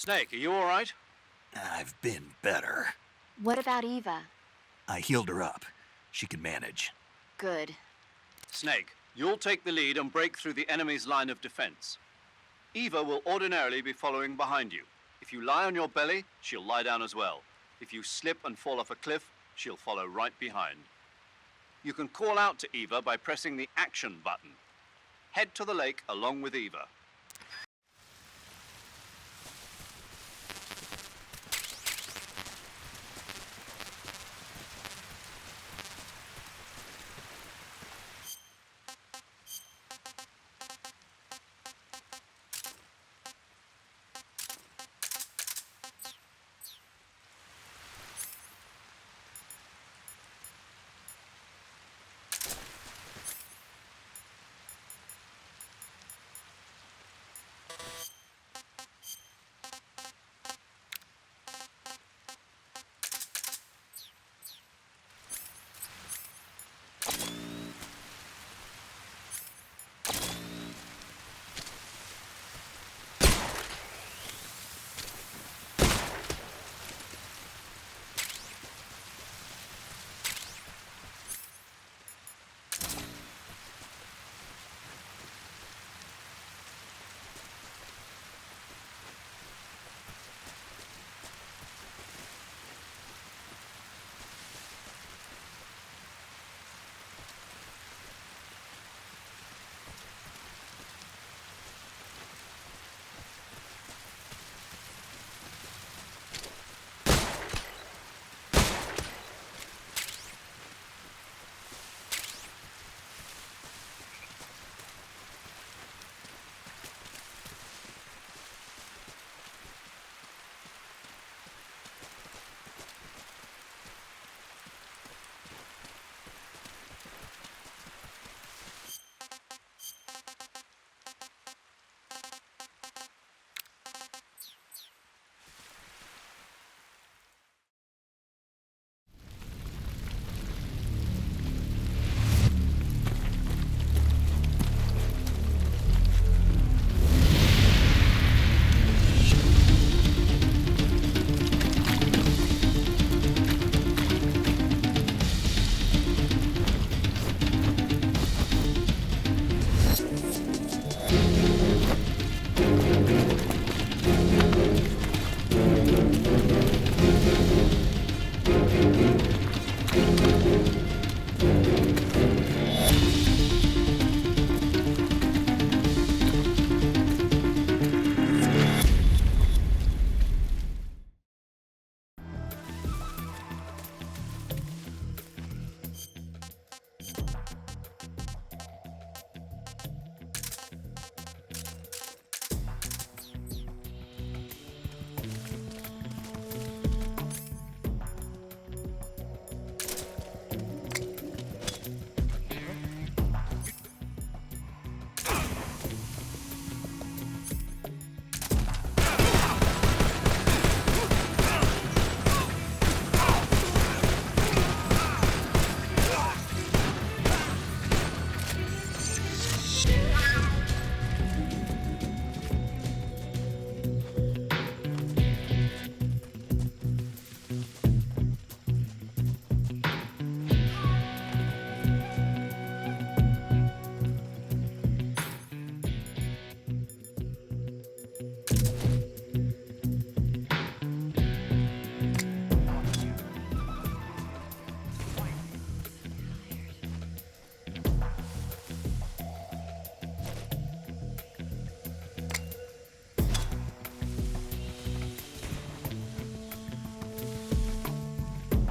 Snake, are you all right? I've been better. What about Eva? I healed her up. She can manage. Good. Snake, you'll take the lead and break through the enemy's line of defense. Eva will ordinarily be following behind you. If you lie on your belly, she'll lie down as well. If you slip and fall off a cliff, she'll follow right behind. You can call out to Eva by pressing the action button. Head to the lake along with Eva.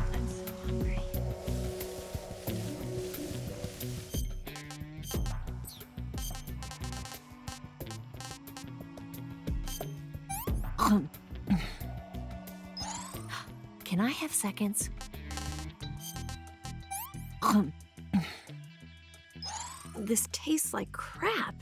I'm so hungry. Can I have seconds? This tastes like crap.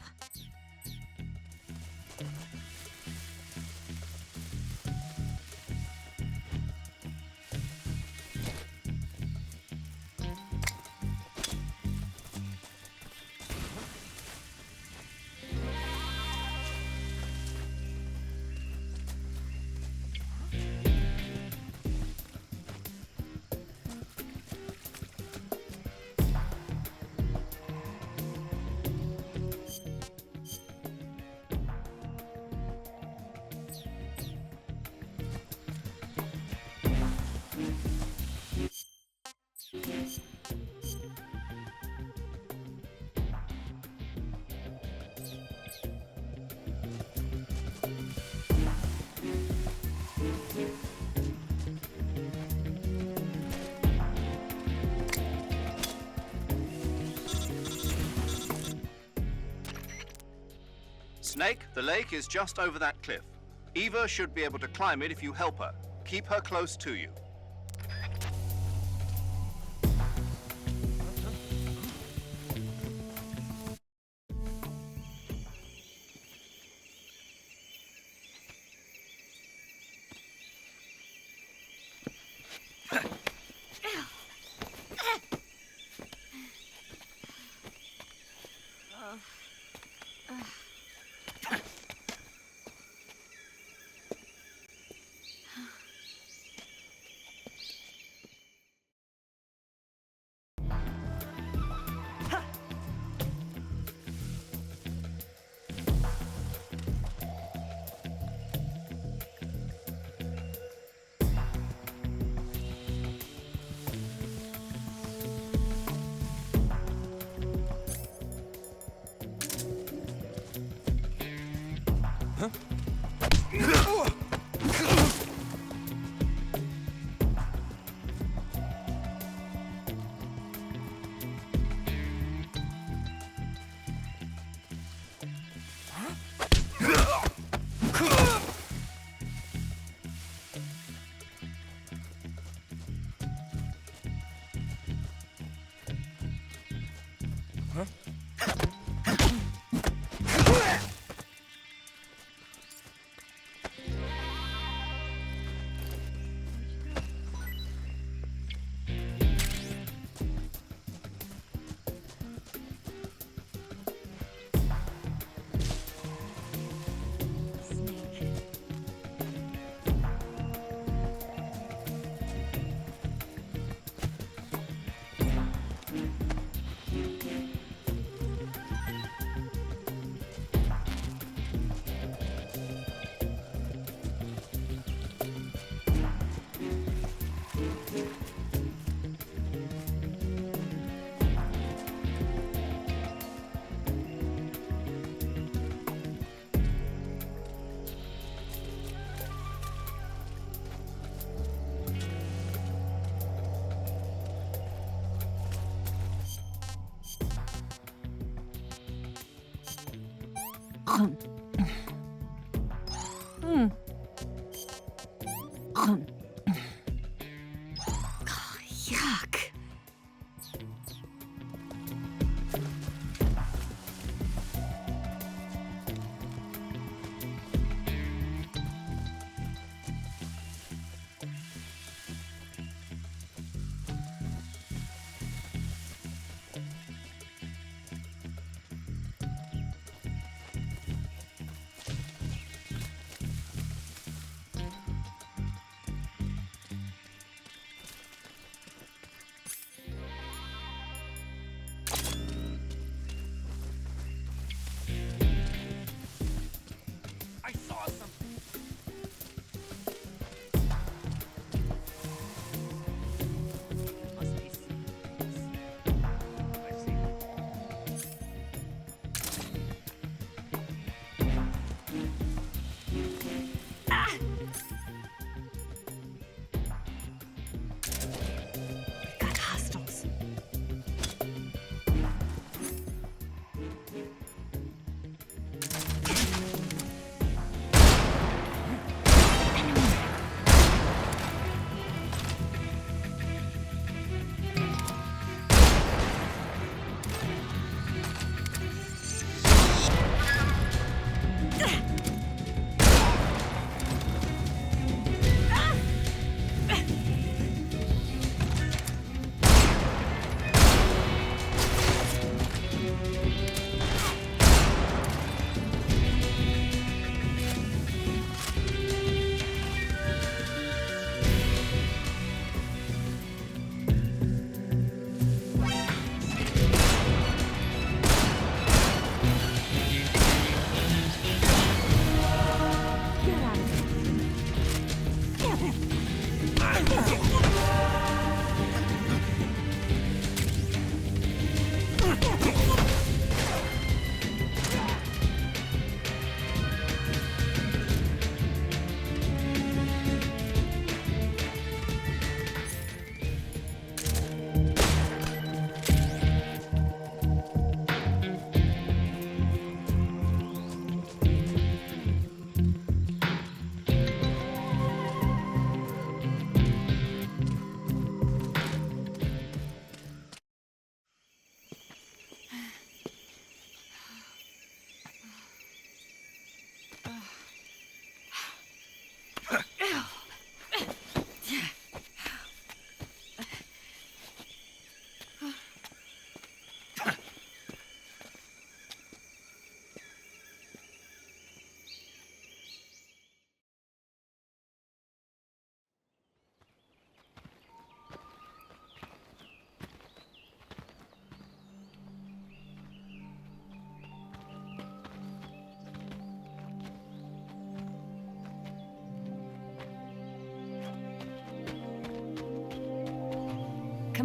Snake, the lake is just over that cliff. Eva should be able to climb it if you help her. Keep her close to you. Yuck.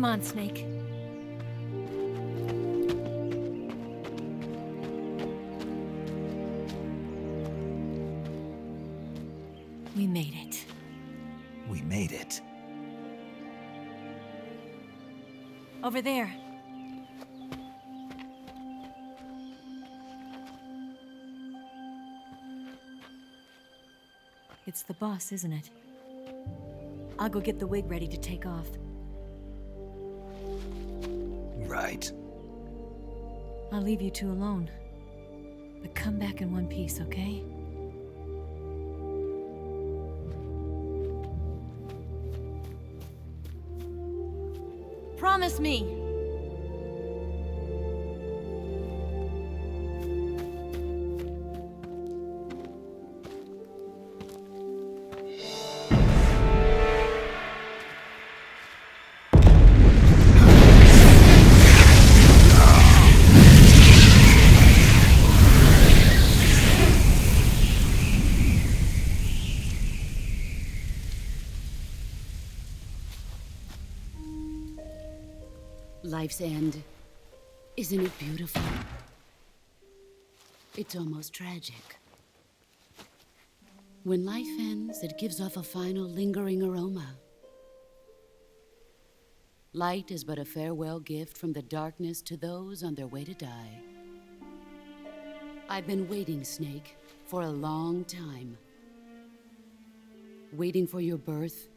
Come on, Snake. We made it. We made it. Over there. It's the boss, isn't it? I'll go get the wig ready to take off. Right. I'll leave you two alone. But come back in one piece, okay? Promise me! Life's end. Isn't it beautiful? It's almost tragic. When life ends, it gives off a final lingering aroma. Light is but a farewell gift from the darkness to those on their way to die. I've been waiting, Snake, for a long time. Waiting for your birth,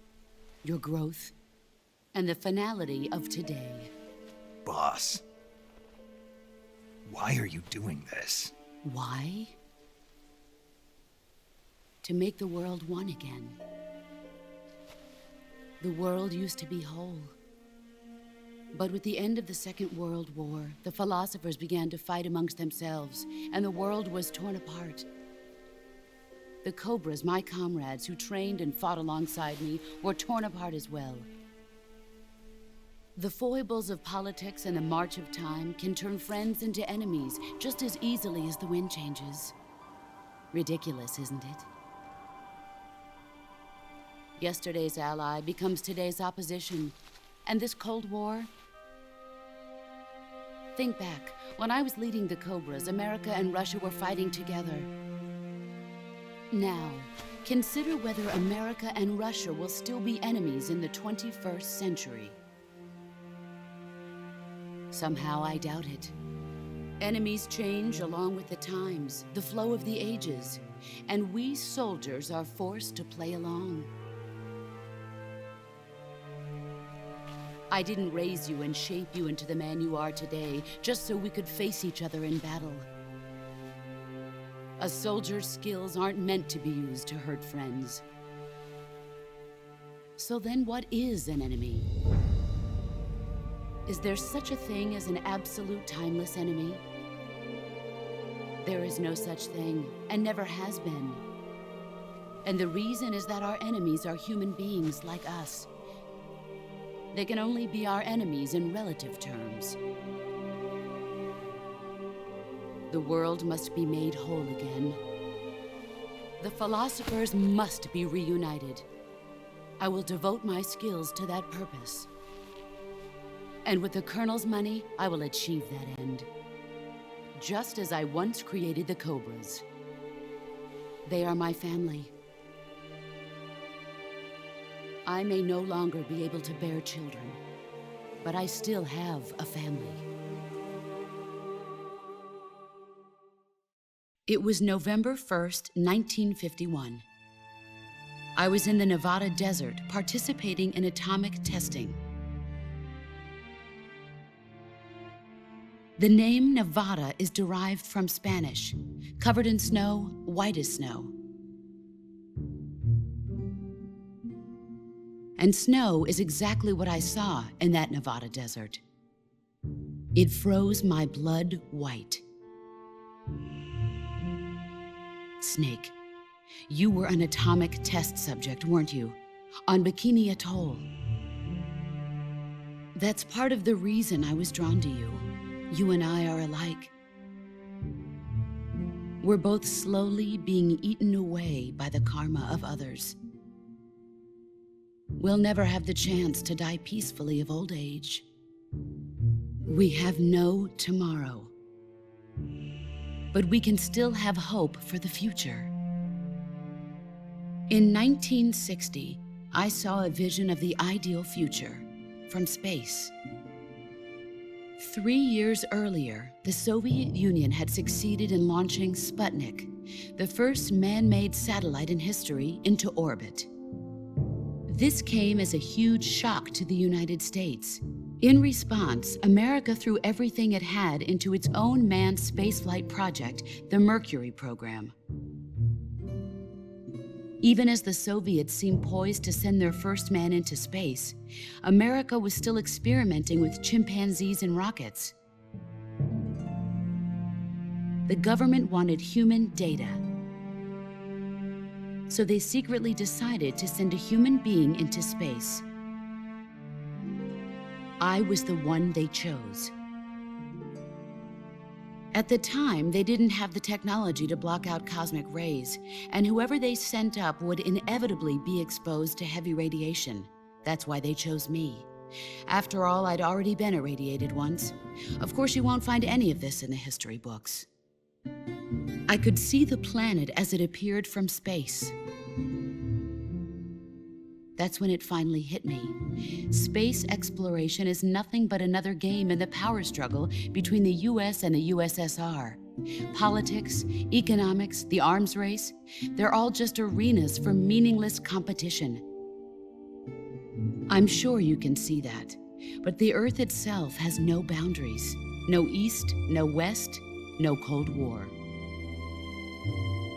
your growth, and the finality of today. Boss. Why are you doing this? Why? To make the world one again. The world used to be whole. But with the end of the Second World War, the philosophers began to fight amongst themselves, and the world was torn apart. The Cobras, my comrades who trained and fought alongside me, were torn apart as well. The foibles of politics and the march of time can turn friends into enemies just as easily as the wind changes. Ridiculous, isn't it? Yesterday's ally becomes today's opposition, and this Cold War? Think back. When I was leading the Cobras, America and Russia were fighting together. Now, consider whether America and Russia will still be enemies in the 21st century. Somehow I doubt it. Enemies change along with the times, the flow of the ages, and we soldiers are forced to play along. I didn't raise you and shape you into the man you are today just so we could face each other in battle. A soldier's skills aren't meant to be used to hurt friends. So then what is an enemy? Is there such a thing as an absolute timeless enemy? There is no such thing, and never has been. And the reason is that our enemies are human beings like us. They can only be our enemies in relative terms. The world must be made whole again. The philosophers must be reunited. I will devote my skills to that purpose. And with the Colonel's money, I will achieve that end. Just as I once created the Cobras. They are my family. I may no longer be able to bear children, but I still have a family. It was November 1st, 1951. I was in the Nevada desert participating in atomic testing. The name Nevada is derived from Spanish, covered in snow, white as snow. And snow is exactly what I saw in that Nevada desert. It froze my blood white. Snake, you were an atomic test subject, weren't you? On Bikini Atoll. That's part of the reason I was drawn to you. You and I are alike. We're both slowly being eaten away by the karma of others. we'll never have the chance to die peacefully of old age. We have no tomorrow. But we can still have hope for the future. In 1960, I saw a vision of the ideal future from space. 3 years earlier, the Soviet Union had succeeded in launching Sputnik, the first man-made satellite in history, into orbit. This came as a huge shock to the United States. In response, America threw everything it had into its own manned spaceflight project, the Mercury program. Even as the Soviets seemed poised to send their first man into space, America was still experimenting with chimpanzees and rockets. The government wanted human data, so they secretly decided to send a human being into space. I was the one they chose. At the time, they didn't have the technology to block out cosmic rays, and whoever they sent up would inevitably be exposed to heavy radiation. That's why they chose me. After all, I'd already been irradiated once. Of course, you won't find any of this in the history books. I could see the planet as it appeared from space. That's when it finally hit me. Space exploration is nothing but another game in the power struggle between the US and the USSR. Politics, economics, the arms race, they're all just arenas for meaningless competition. I'm sure you can see that, but the Earth itself has no boundaries. No East, no West, no Cold War.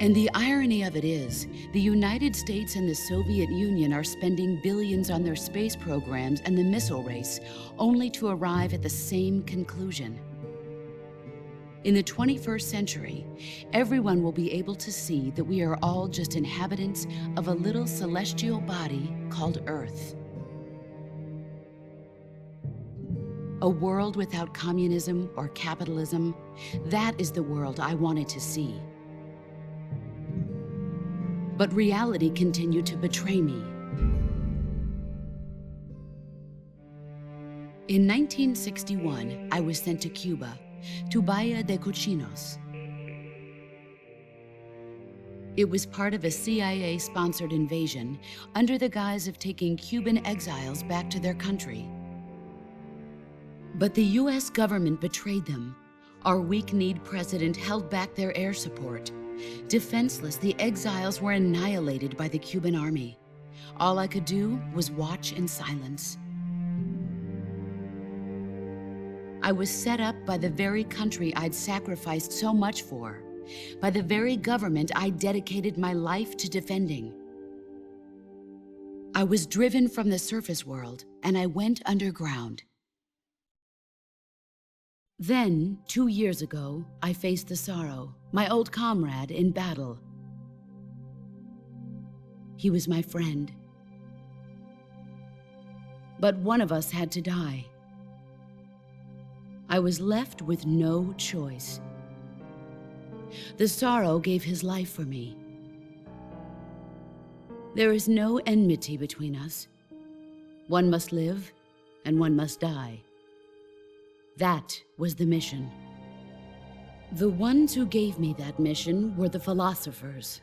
And the irony of it is, the United States and the Soviet Union are spending billions on their space programs and the missile race, only to arrive at the same conclusion. In the 21st century, everyone will be able to see that we are all just inhabitants of a little celestial body called Earth. A world without communism or capitalism, that is the world I wanted to see. But reality continued to betray me. In 1961, I was sent to Cuba, to Bahia de Cochinos. It was part of a CIA-sponsored invasion under the guise of taking Cuban exiles back to their country. But the US government betrayed them. Our weak-kneed president held back their air support. Defenseless, the exiles were annihilated by the Cuban army. All I could do was watch in silence. I was set up by the very country I'd sacrificed so much for, by the very government I dedicated my life to defending. I was driven from the surface world, and I went underground. Then, 2 years ago, I faced the sorrow, my old comrade in battle. He was my friend. But one of us had to die. I was left with no choice. The sorrow gave his life for me. There is no enmity between us. One must live, and one must die. That was the mission. The ones who gave me that mission were the philosophers.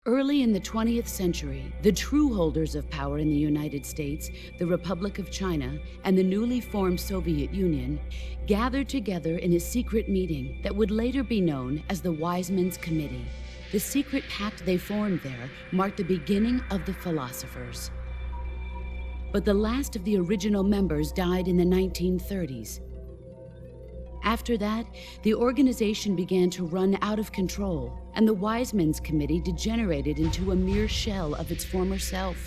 Early in the 20th century, the true holders of power in the United States, the Republic of China, and the newly formed Soviet Union gathered together in a secret meeting that would later be known as the Wise Men's Committee. The secret pact they formed there marked the beginning of the philosophers. But the last of the original members died in the 1930s. After that, the organization began to run out of control, and the Wise Men's Committee degenerated into a mere shell of its former self.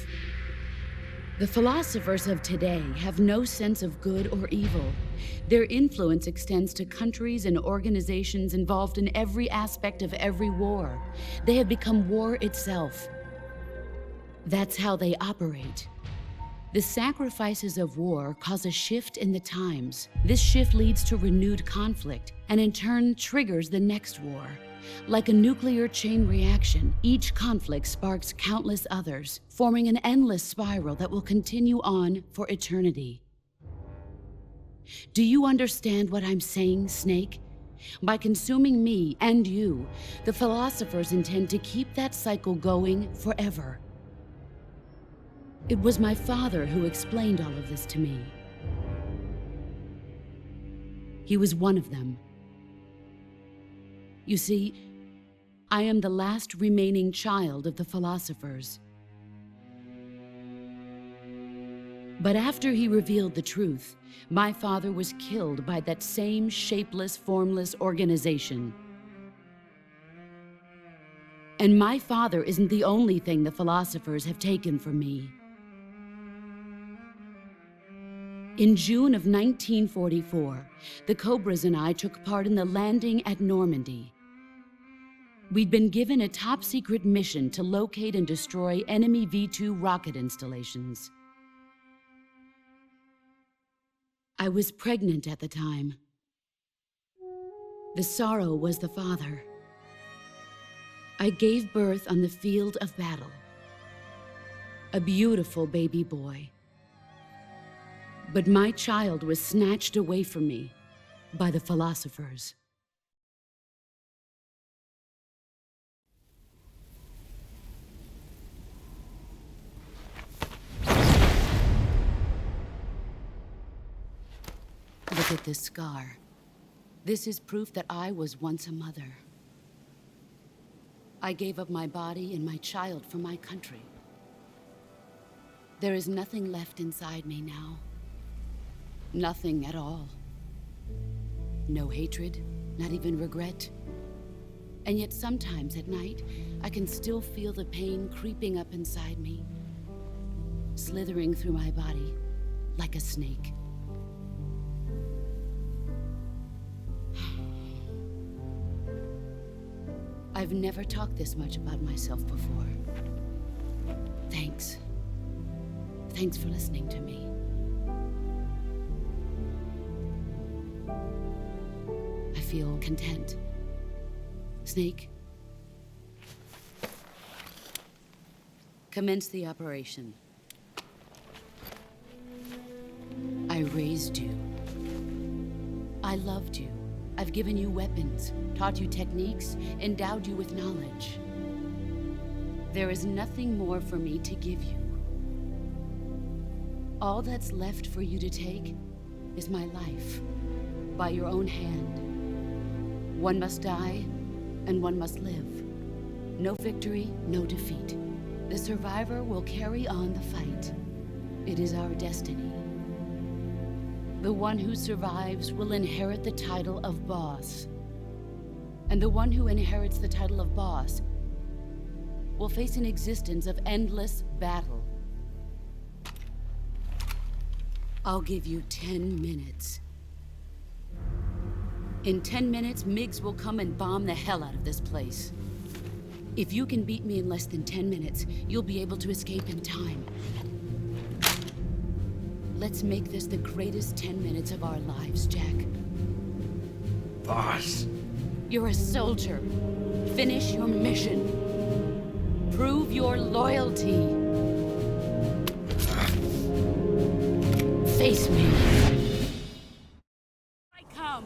The philosophers of today have no sense of good or evil. Their influence extends to countries and organizations involved in every aspect of every war. They have become war itself. That's how they operate. The sacrifices of war cause a shift in the times. This shift leads to renewed conflict, and in turn triggers the next war. Like a nuclear chain reaction, each conflict sparks countless others, forming an endless spiral that will continue on for eternity. Do you understand what I'm saying, Snake? By consuming me and you, the philosophers intend to keep that cycle going forever. It was my father who explained all of this to me. He was one of them. You see, I am the last remaining child of the philosophers. But after he revealed the truth, my father was killed by that same shapeless, formless organization. And my father isn't the only thing the philosophers have taken from me. In June of 1944, the Cobras and I took part in the landing at Normandy. We'd been given a top-secret mission to locate and destroy enemy V-2 rocket installations. I was pregnant at the time. The sorrow was the father. I gave birth on the field of battle. A beautiful baby boy. But my child was snatched away from me by the philosophers. Look at this scar. This is proof that I was once a mother. I gave up my body and my child for my country. There is nothing left inside me now. Nothing at all. No hatred, not even regret. And yet sometimes at night, I can still feel the pain creeping up inside me, slithering through my body like a snake. I've never talked this much about myself before. Thanks. Thanks for listening to me. I feel content. Snake, commence the operation. I raised you. I loved you. I've given you weapons, taught you techniques, endowed you with knowledge. There is nothing more for me to give you. All that's left for you to take is my life, by your own hand. One must die, and one must live. No victory, no defeat. The survivor will carry on the fight. It is our destiny. The one who survives will inherit the title of boss. And the one who inherits the title of boss will face an existence of endless battle. I'll give you 10 minutes. In 10 minutes, MiGs will come and bomb the hell out of this place. If you can beat me in less than 10 minutes, you'll be able to escape in time. Let's make this the greatest 10 minutes of our lives, Jack. Boss. You're a soldier. Finish your mission. Prove your loyalty. Face me. I come.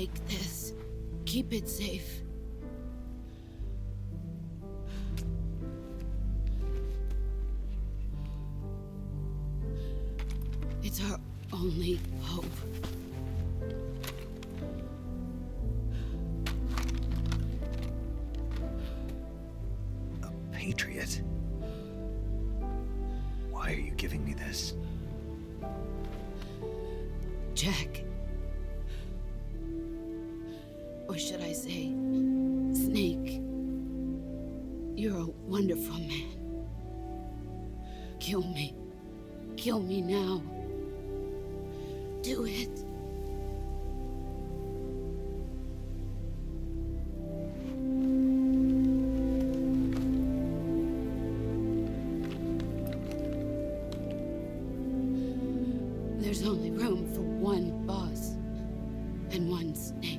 Take this. Keep it safe. It's our only hope. A patriot? Why are you giving me this? Jack. Or should I say, Snake. You're a wonderful man. Kill me. Kill me now. Do it. There's only room for one boss and one snake.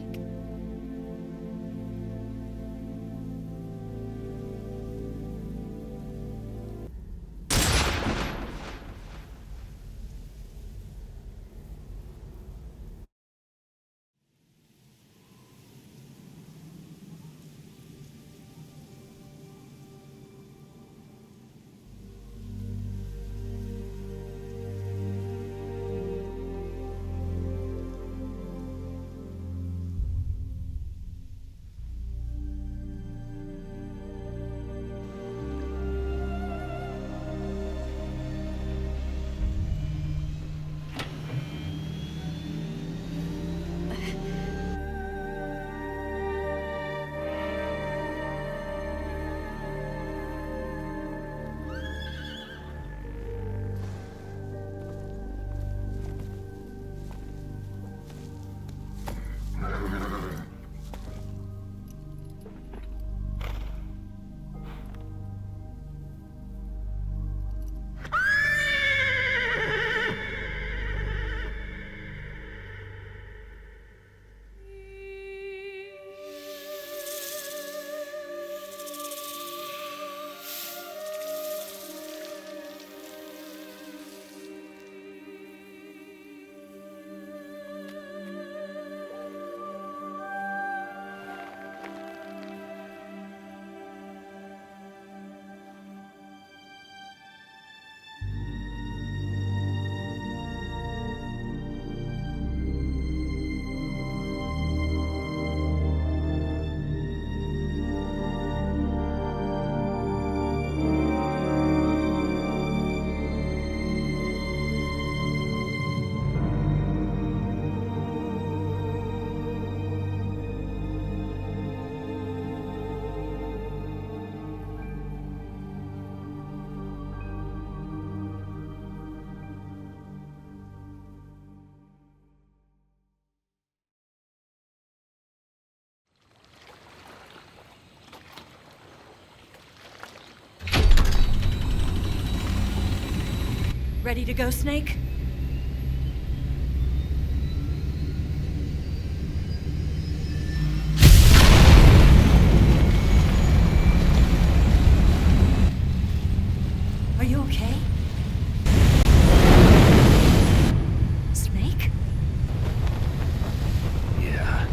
Ready to go, Snake? Are you okay? Snake? Yeah.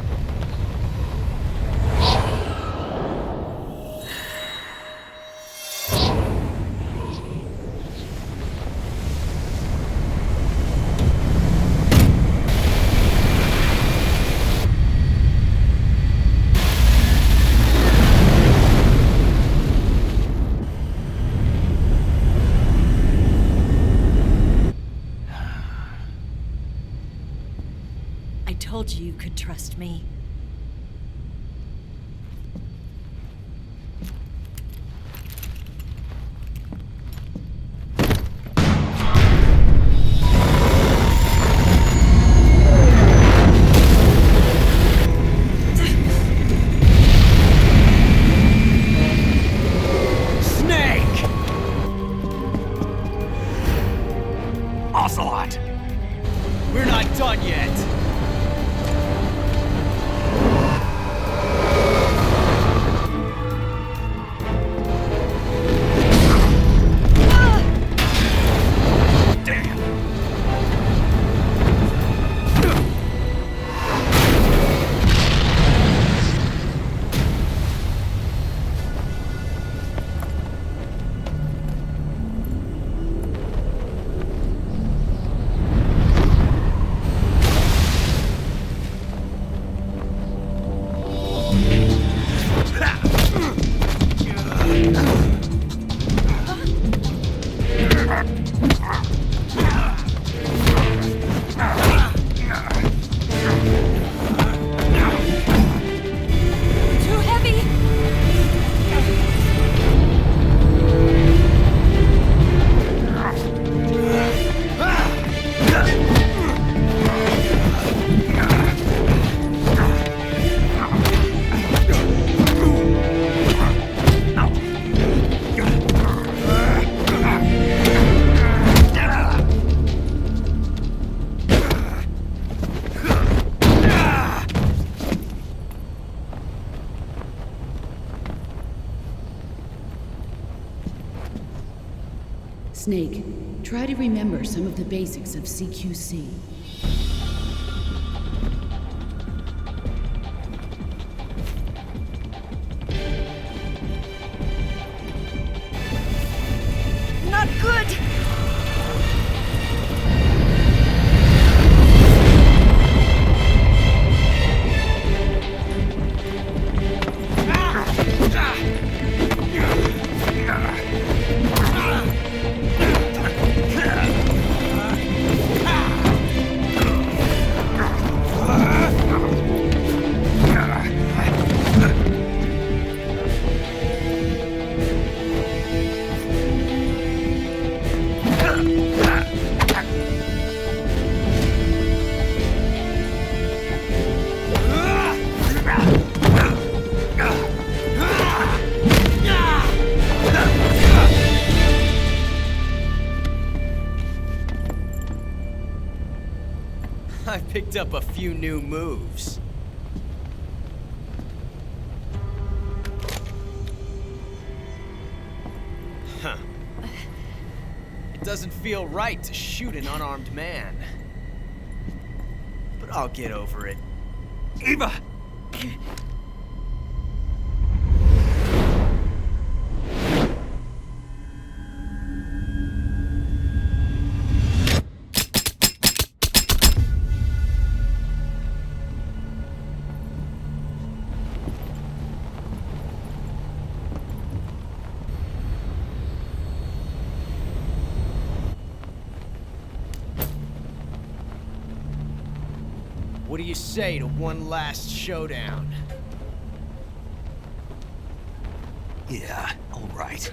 I told you you could trust me. Snake! Ocelot! We're not done yet! Snake, try to remember some of the basics of CQC. Not good! I picked up a few new moves. Huh. It doesn't feel right to shoot an unarmed man. But I'll get over it. Eva! What do you say to one last showdown? Yeah, all right.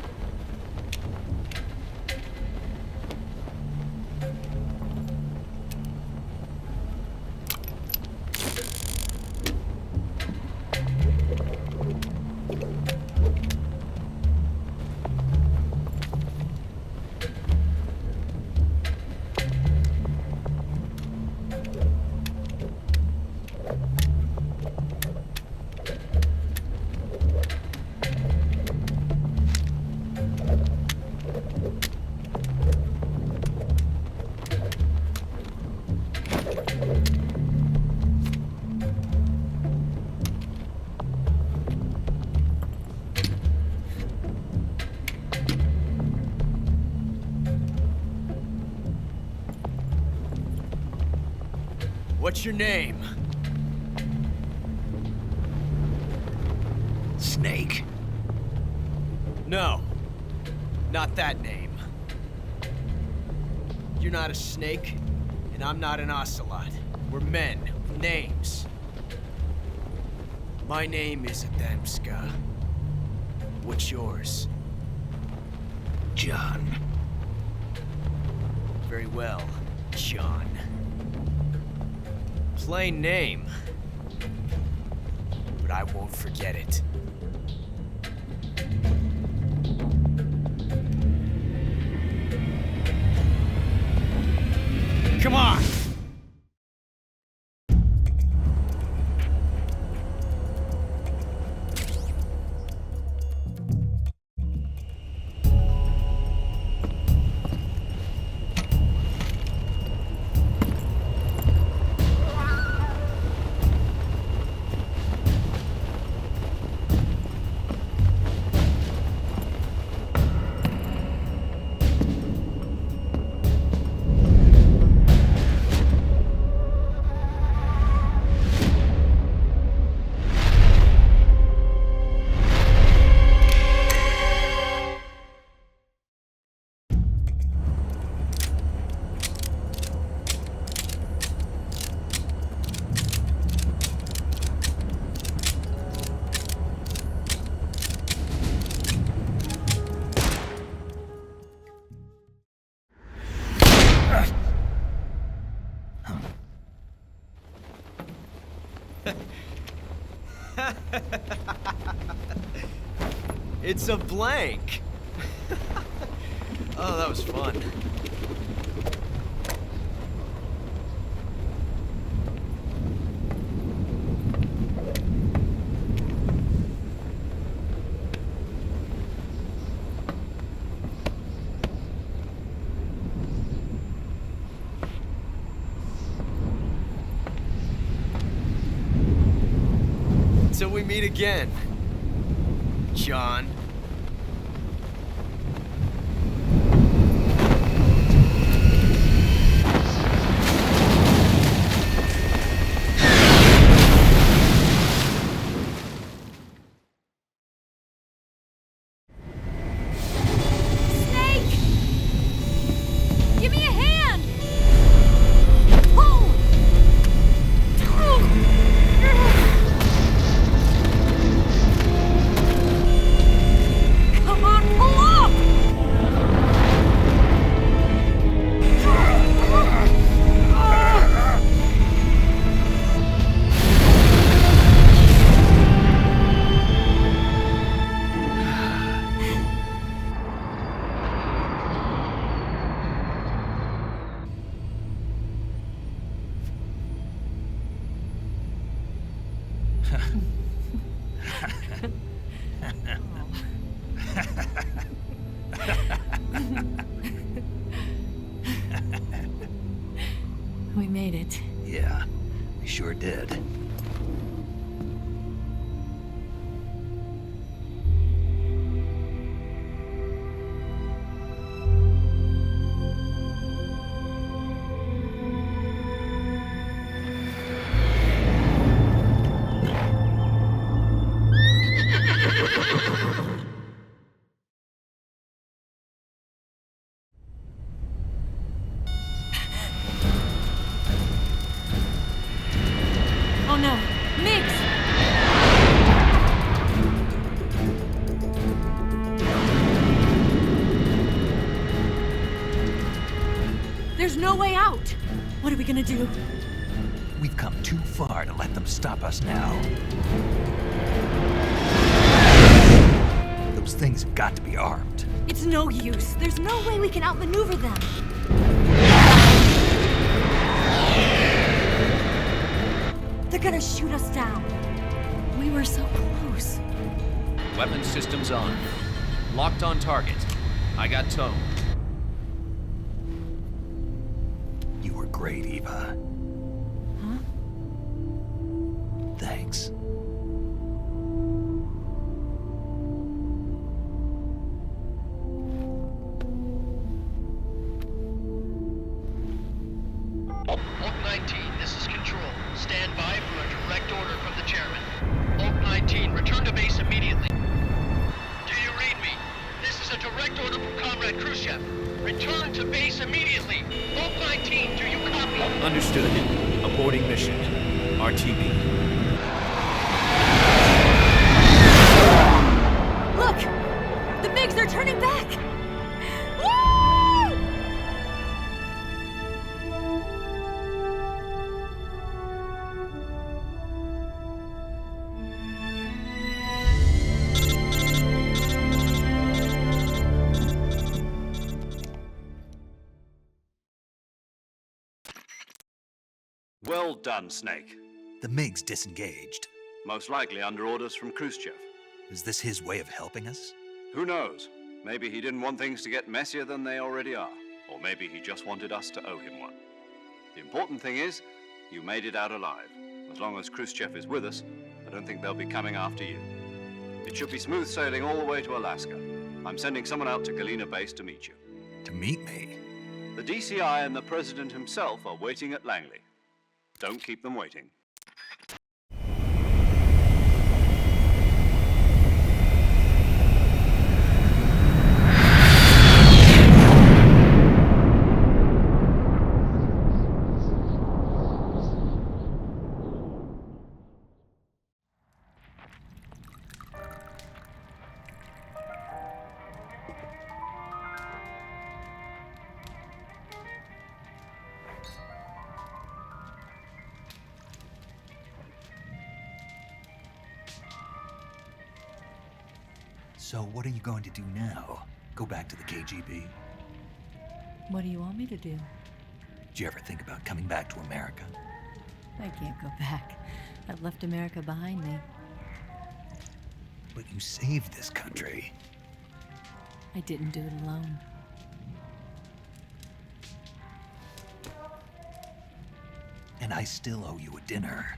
What's your name? Snake. No. Not that name. You're not a snake, and I'm not an ocelot. We're men with names. My name is Adamska. What's yours? John. Very well, John. Plain name. But I won't forget it. Come on! It's a blank. Oh, that was fun. Until we meet again, John. Snake! Give me a hand! Pull! Come on, pull up! We made it. Yeah, we sure did. Oh no, Mix! There's no way out! What are we gonna do? We've come too far to let them stop us now. Those things have got to be armed. It's no use. There's no way we can outmaneuver them. They're gonna shoot us down. We were so close. Weapon systems on. Locked on target. I got tone. You were great, Eva. Huh? Thanks. Oak 19, this is Control. Stand by for a direct order from the chairman. Oak 19, return to base immediately. Do you read me? This is a direct order from Comrade Khrushchev. Return to base immediately. Oak 19, do you copy? Understood. Aborting mission. RTB. Look! The MiGs are turning back! Woo! Well done, Snake. The MiG's disengaged. Most likely under orders from Khrushchev. Is this his way of helping us? Who knows? Maybe he didn't want things to get messier than they already are. Or maybe he just wanted us to owe him one. The important thing is, you made it out alive. As long as Khrushchev is with us, I don't think they'll be coming after you. It should be smooth sailing all the way to Alaska. I'm sending someone out to Galena Base to meet you. To meet me? The DCI and the President himself are waiting at Langley. Don't keep them waiting. So what are you going to do now? Go back to the KGB? What do you want me to do? Did you ever think about coming back to America? I can't go back. I've left America behind me. But you saved this country. I didn't do it alone. And I still owe you a dinner.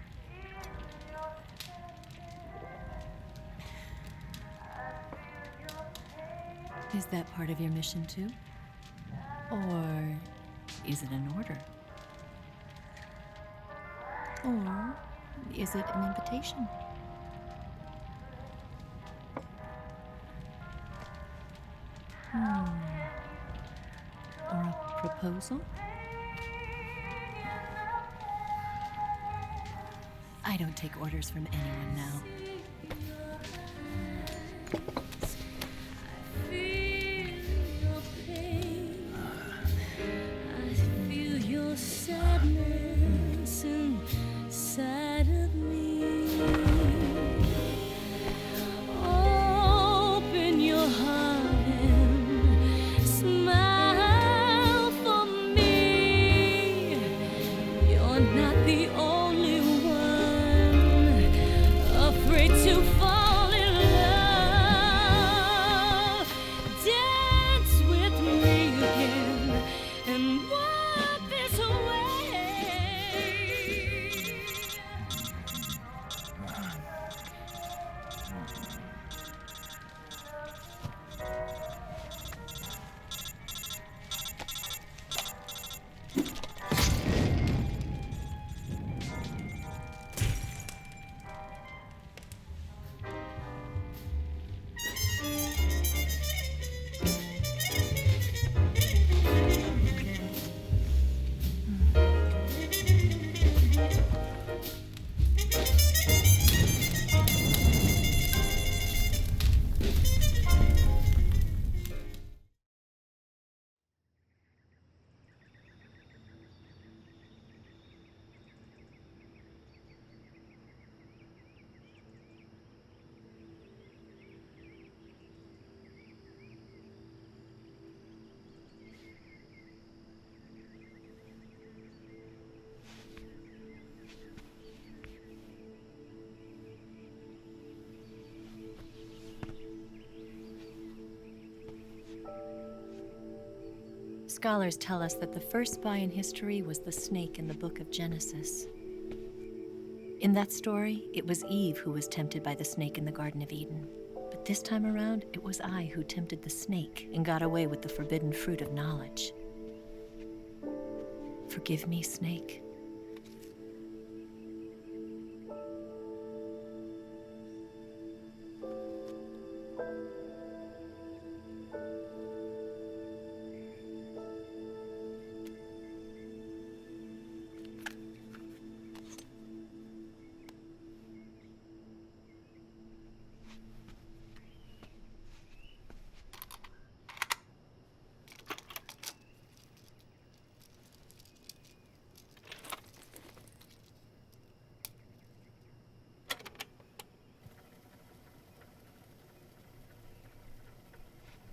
Is that part of your mission too? Or is it an order? Or is it an invitation? Or a proposal? I don't take orders from anyone now. Sadness inside of me. Open your heart and smile for me. You're not the only one afraid to fall in love. Dance with me again and walk this way. Scholars tell us that the first spy in history was the snake in the book of Genesis. In that story, it was Eve who was tempted by the snake in the Garden of Eden. But this time around, it was I who tempted the snake and got away with the forbidden fruit of knowledge. Forgive me, snake.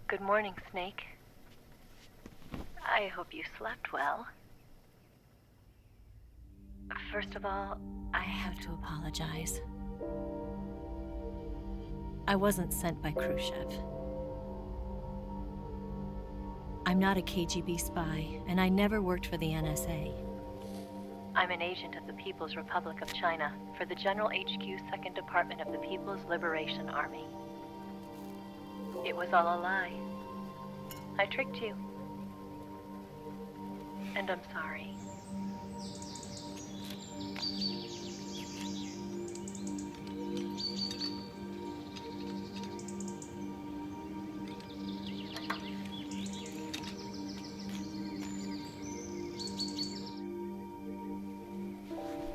Good morning, Snake. I hope you slept well. First of all, I have to apologize. I wasn't sent by Khrushchev. I'm not a KGB spy, and I never worked for the NSA. I'm an agent of the People's Republic of China for the General HQ 2nd Department of the People's Liberation Army. It was all a lie. I tricked you. And I'm sorry.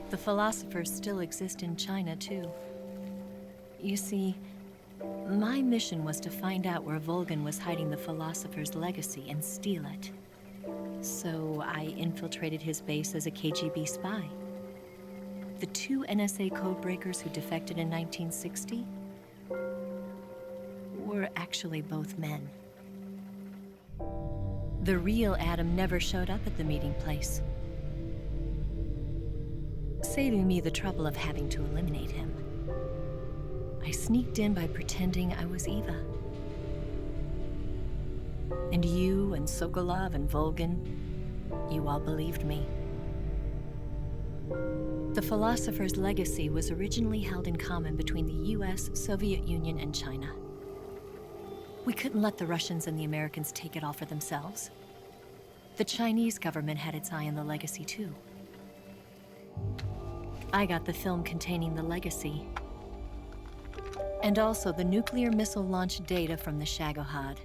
The philosophers still exist in China, too. You see, my mission was to find out where Volgan was hiding the philosopher's legacy and steal it. So I infiltrated his base as a KGB spy. The two NSA codebreakers who defected in 1960 were actually both men. The real Adam never showed up at the meeting place, saving me the trouble of having to eliminate him. I sneaked in by pretending I was Eva. And you and Sokolov and Volgan, you all believed me. The philosopher's legacy was originally held in common between the US, Soviet Union, and China. We couldn't let the Russians and the Americans take it all for themselves. The Chinese government had its eye on the legacy, too. I got the film containing the legacy, and also the nuclear missile launch data from the Shagohod.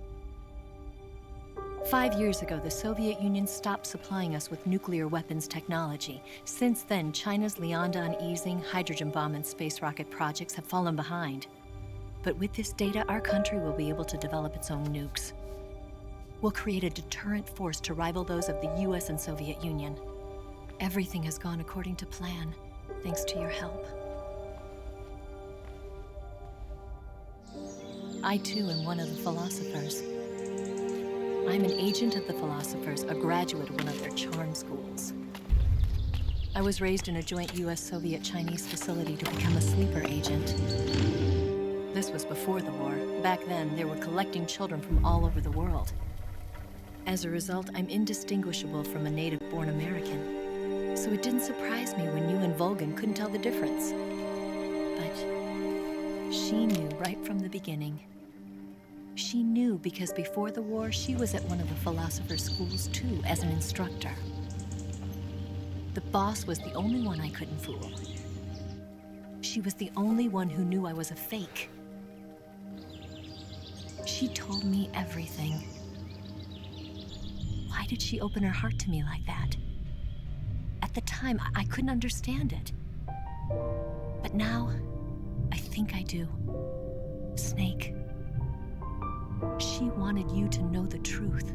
5 years ago, the Soviet Union stopped supplying us with nuclear weapons technology. Since then, China's Liaodong easing, hydrogen bomb, and space rocket projects have fallen behind. But with this data, our country will be able to develop its own nukes. We'll create a deterrent force to rival those of the US and Soviet Union. Everything has gone according to plan, thanks to your help. I, too, am one of the philosophers. I'm an agent of the philosophers, a graduate of one of their charm schools. I was raised in a joint US-Soviet-Chinese facility to become a sleeper agent. This was before the war. Back then, they were collecting children from all over the world. As a result, I'm indistinguishable from a native-born American. So it didn't surprise me when you and Volgan couldn't tell the difference. But she knew right from the beginning. She knew because before the war, she was at one of the philosopher's schools too, as an instructor. The boss was the only one I couldn't fool. She was the only one who knew I was a fake. She told me everything. Why did she open her heart to me like that? At the time, I couldn't understand it. But now, I think I do. Snake. She wanted you to know the truth.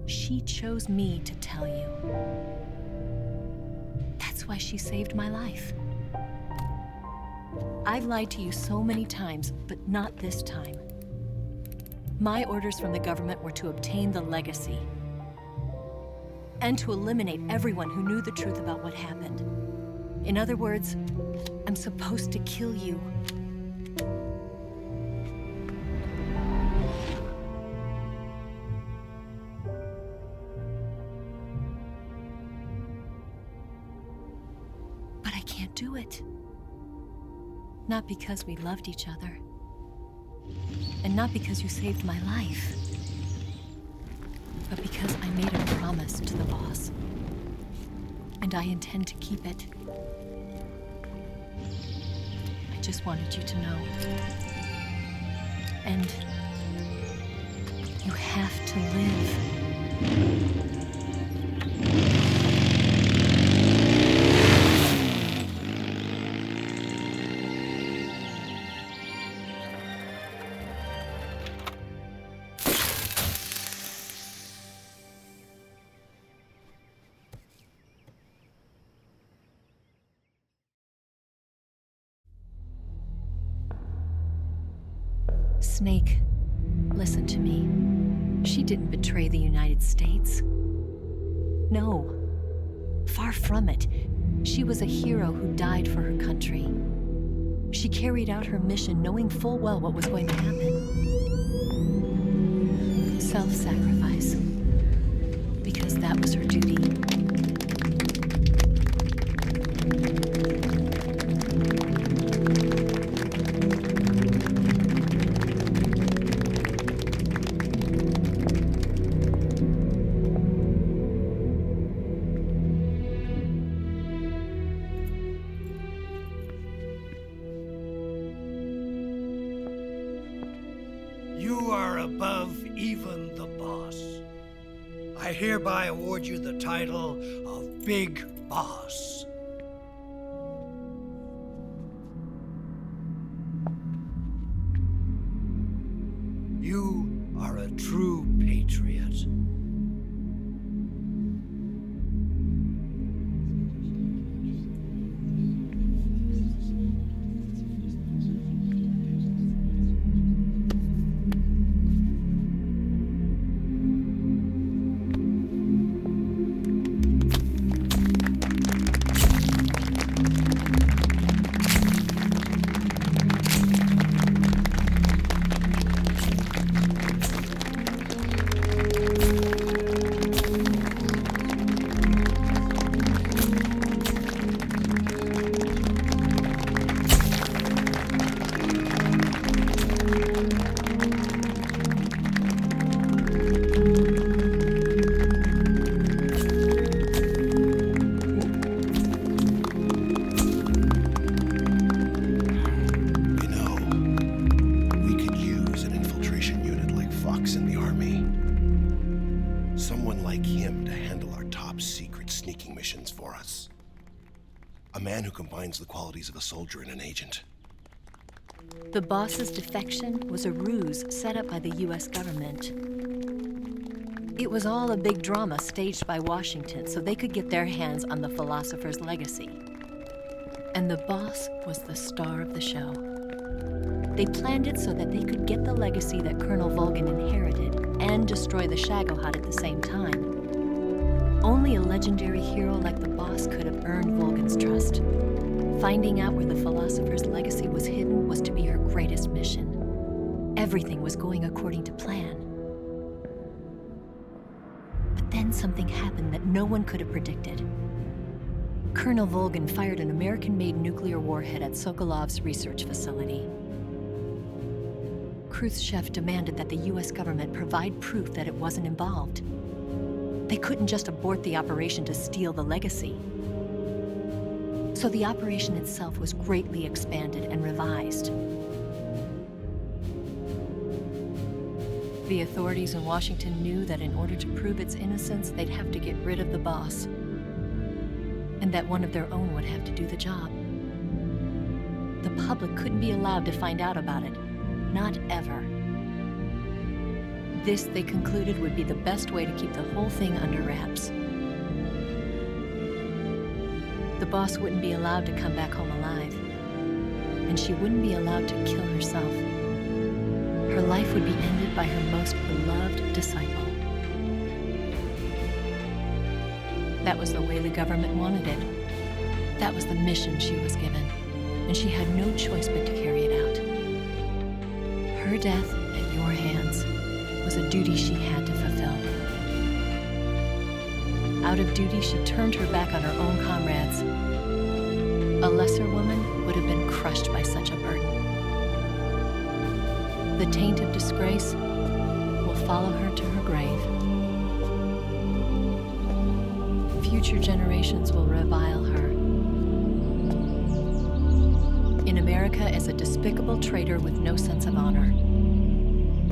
She chose me to tell you. That's why she saved my life. I've lied to you so many times, but not this time. My orders from the government were to obtain the legacy and to eliminate everyone who knew the truth about what happened. In other words, I'm supposed to kill you. But I can't do it. Not because we loved each other. And not because you saved my life. But because I made a promise to the boss. And I intend to keep it. I just wanted you to know. And you have to live. Snake, listen to me. She didn't betray the United States. No, far from it. She was a hero who died for her country. She carried out her mission knowing full well what was going to happen. Self-sacrifice. Because that was her duty. You are above even the boss. I hereby award you the title of Big Boss. You are a true patriot. man who combines the qualities of a soldier and an agent. The boss's defection was a ruse set up by the US government. It was all a big drama staged by Washington so they could get their hands on the philosopher's legacy. And the boss was the star of the show. They planned it so that they could get the legacy that Colonel Volgin inherited and destroy the Shagohod at the same time. Only a legendary hero like the boss could have earned Volgin's trust. Finding out where the philosopher's legacy was hidden was to be her greatest mission. Everything was going according to plan. But then something happened that no one could have predicted. Colonel Volgin fired an American-made nuclear warhead at Sokolov's research facility. Khrushchev demanded that the US government provide proof that it wasn't involved. They couldn't just abort the operation to steal the legacy. So the operation itself was greatly expanded and revised. The authorities in Washington knew that in order to prove its innocence, they'd have to get rid of the boss, and that one of their own would have to do the job. The public couldn't be allowed to find out about it, not ever. This, they concluded, would be the best way to keep the whole thing under wraps. The boss wouldn't be allowed to come back home alive, and she wouldn't be allowed to kill herself. Her life would be ended by her most beloved disciple. That was the way the government wanted it. That was the mission she was given, and she had no choice but to carry it out. Her death at your hands was a duty she had to fulfill. Out of duty, she turned her back on her own comrades. A lesser woman would have been crushed by such a burden. The taint of disgrace will follow her to her grave. Future generations will revile her. In America as a despicable traitor with no sense of honor.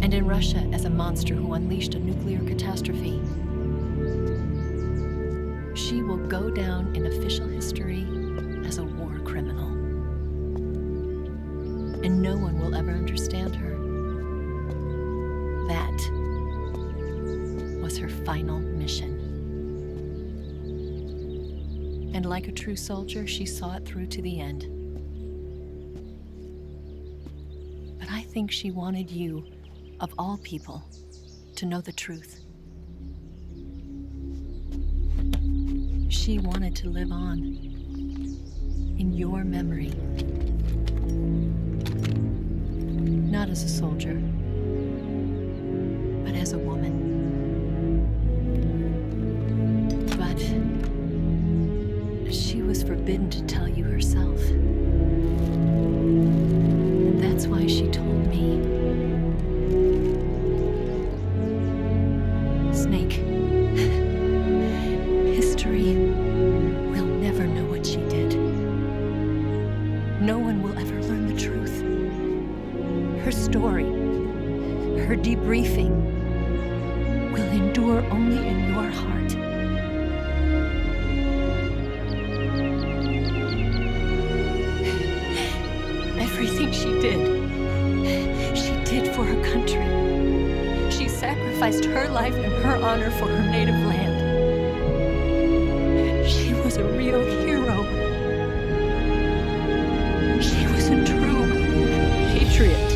And in Russia as a monster who unleashed a nuclear catastrophe. She will go down in official history as a war criminal. And no one will ever understand her. That was her final mission. And like a true soldier, she saw it through to the end. But I think she wanted you, of all people, to know the truth. She wanted to live on in your memory. Not as a soldier, but as a woman. But she was forbidden to tell you herself. And that's why she told me. Snake, history will never know what she did. No one will ever learn the truth. Her story, her debriefing, will endure only in your heart. Everything she did for her country. She sacrificed her life and her honor for her native land. She was a real hero. She was a true patriot.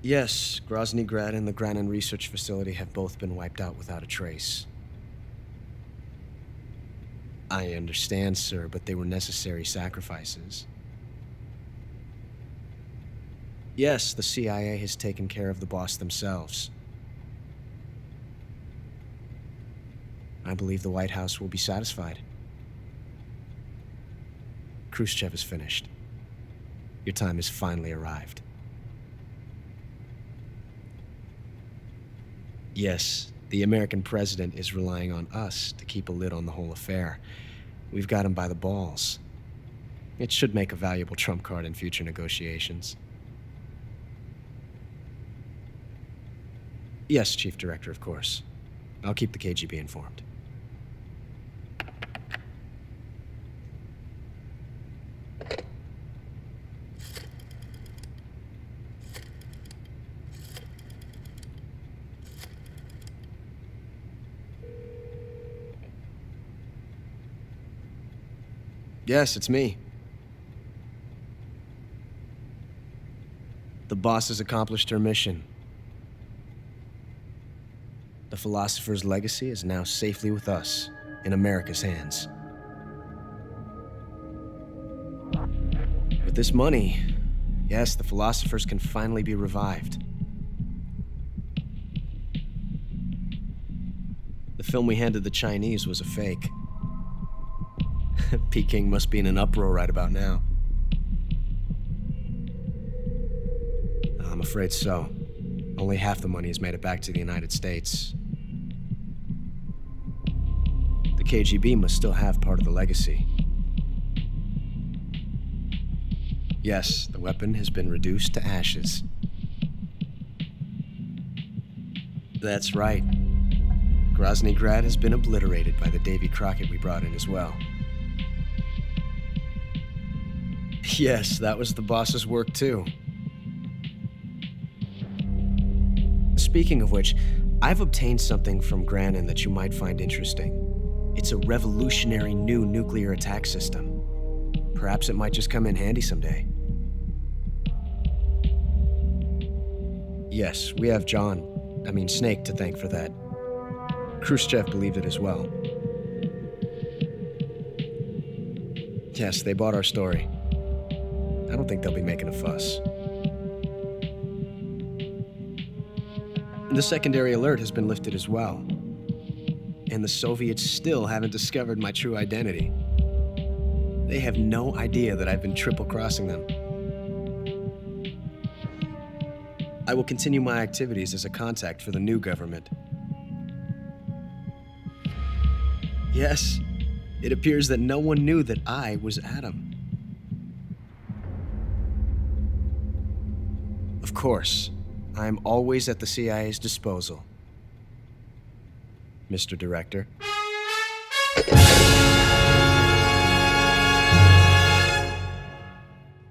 Yes, Grozny Grad and the Granin Research Facility have both been wiped out without a trace. I understand, sir, but they were necessary sacrifices. Yes, the CIA has taken care of the boss themselves. I believe the White House will be satisfied. Khrushchev is finished. Your time has finally arrived. Yes, the American president is relying on us to keep a lid on the whole affair. We've got him by the balls. It should make a valuable trump card in future negotiations. Yes, Chief Director, of course. I'll keep the KGB informed. Yes, it's me. The boss has accomplished her mission. The philosopher's legacy is now safely with us, in America's hands. With this money, yes, the philosophers can finally be revived. The film we handed the Chinese was a fake. Peking must be in an uproar right about now. I'm afraid so. Only half the money has made it back to the United States. The KGB must still have part of the legacy. Yes, the weapon has been reduced to ashes. That's right. Grozny Grad has been obliterated by the Davy Crockett we brought in as well. Yes, that was the boss's work too. Speaking of which, I've obtained something from Granin that you might find interesting. It's a revolutionary new nuclear attack system. Perhaps it might just come in handy someday. Yes, we have Snake to thank for that. Khrushchev believed it as well. Yes, they bought our story. I don't think they'll be making a fuss. The secondary alert has been lifted as well. And the Soviets still haven't discovered my true identity. They have no idea that I've been triple-crossing them. I will continue my activities as a contact for the new government. Yes, it appears that no one knew that I was Adam. Of course, I am always at the CIA's disposal, Mr. Director.